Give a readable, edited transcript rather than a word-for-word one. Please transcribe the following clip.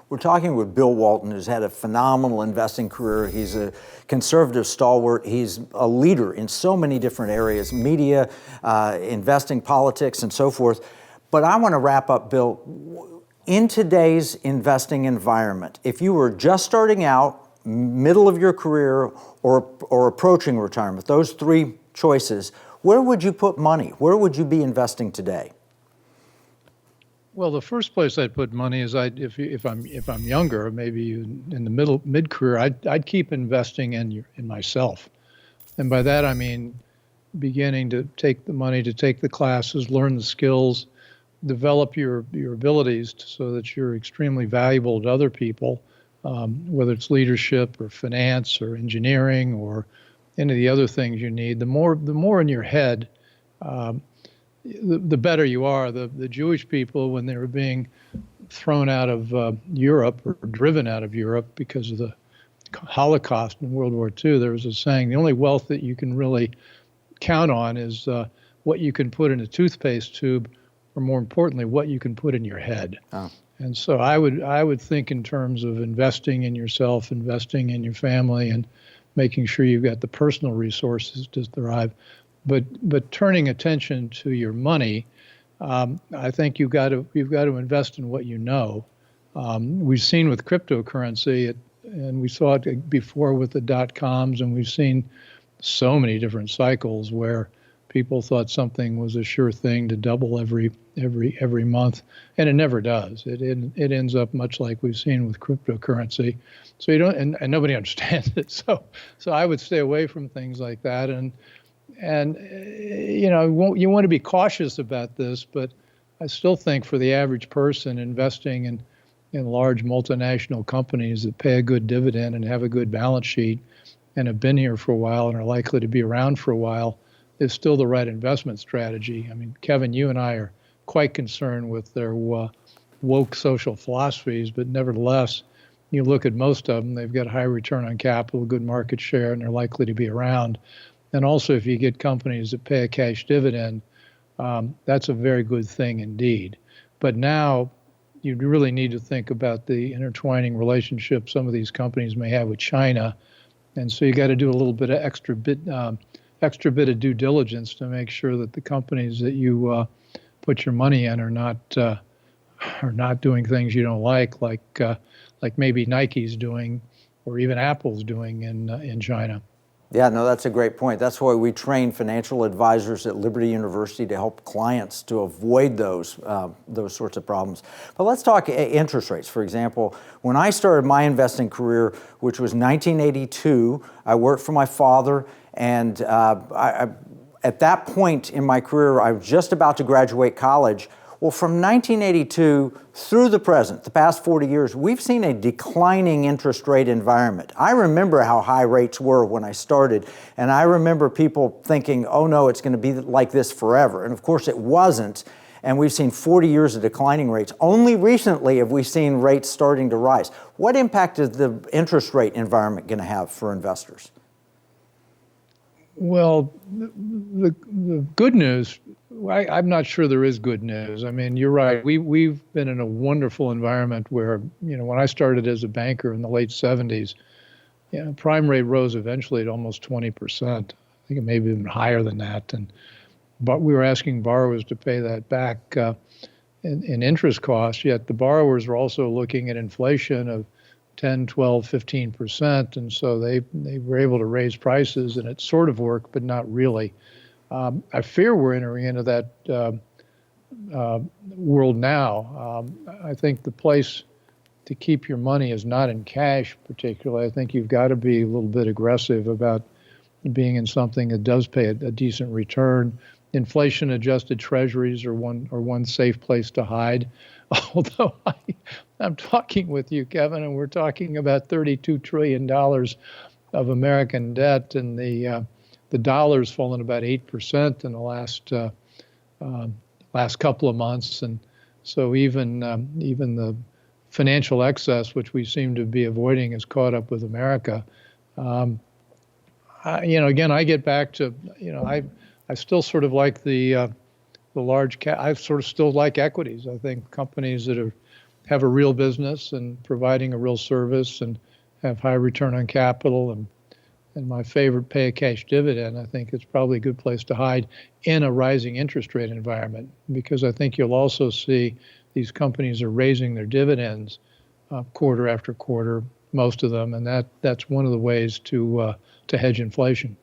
We're talking with Bill Walton, who's had a phenomenal investing career. He's a conservative stalwart. He's a leader in so many different areas, media, investing, politics, and so forth. But I want to wrap up, Bill. In today's investing environment, if you were just starting out, middle of your career, or approaching retirement, those three choices, where would you put money? Where would you be investing today? Well, the first place I'd put money is if I'm younger, maybe in the mid-career, I'd keep investing in myself, and by that I mean beginning to take the money to take the classes, learn the skills, develop your abilities so that you're extremely valuable to other people, whether it's leadership or finance or engineering or any of the other things you need. The more in your head, the better you are. The Jewish people, when they were being thrown out of Europe or driven out of Europe because of the Holocaust in World War II, there was a saying, the only wealth that you can really count on is what you can put in a toothpaste tube, or more importantly, what you can put in your head. Oh. And so I would think in terms of investing in yourself, investing in your family, and making sure you've got the personal resources to thrive. But turning attention to your money, I think you've got to invest in what you know. We've seen with cryptocurrency, and we saw it before with the dot-coms, and we've seen so many different cycles where people thought something was a sure thing to double every month, and it never does. It ends up much like we've seen with cryptocurrency. So you don't, and nobody understands it. So I would stay away from things like that. And you want to be cautious about this, but I still think for the average person investing in large multinational companies that pay a good dividend and have a good balance sheet and have been here for a while and are likely to be around for a while is still the right investment strategy. I mean, Kevin, you and I are quite concerned with their woke social philosophies, but nevertheless, you look at most of them, they've got high return on capital, good market share, and they're likely to be around. And also, if you get companies that pay a cash dividend, that's a very good thing indeed. But now you really need to think about the intertwining relationship some of these companies may have with China. And so you got to do a little bit of extra bit of due diligence to make sure that the companies that you put your money in are not doing things you don't like maybe Nike's doing or even Apple's doing in China. Yeah, no, that's a great point. That's why we train financial advisors at Liberty University to help clients to avoid those sorts of problems. But let's talk interest rates. For example, when I started my investing career, which was 1982, I worked for my father, and at that point in my career, I was just about to graduate college. Well, from 1982 through the present, the past 40 years, we've seen a declining interest rate environment. I remember how high rates were when I started, and I remember people thinking, oh no, it's going to be like this forever. And of course it wasn't, and we've seen 40 years of declining rates. Only recently have we seen rates starting to rise. What impact is the interest rate environment going to have for investors? Well, the good news, I'm not sure there is good news. I mean, you're right. We've been in a wonderful environment where, when I started as a banker in the late 70s, prime rate rose eventually at almost 20%. I think it may be even higher than that. But we were asking borrowers to pay that back in interest costs, yet the borrowers were also looking at inflation of 10, 12, 15%. And so they were able to raise prices, and it sort of worked, but not really. I fear we're entering into that world now. I think the place to keep your money is not in cash particularly. I think you've got to be a little bit aggressive about being in something that does pay a decent return. Inflation-adjusted treasuries are one safe place to hide. Although I'm talking with you, Kevin, and we're talking about $32 trillion of American debt, and the dollar's fallen about 8% in the last couple of months, and so even the financial excess, which we seem to be avoiding, is caught up with America. Again, I get back to I still sort of like the large cap. I sort of still like equities. I think companies that have a real business and providing a real service and have high return on capital and my favorite, pay a cash dividend, I think it's probably a good place to hide in a rising interest rate environment, because I think you'll also see these companies are raising their dividends quarter after quarter, most of them, and that's one of the ways to hedge inflation.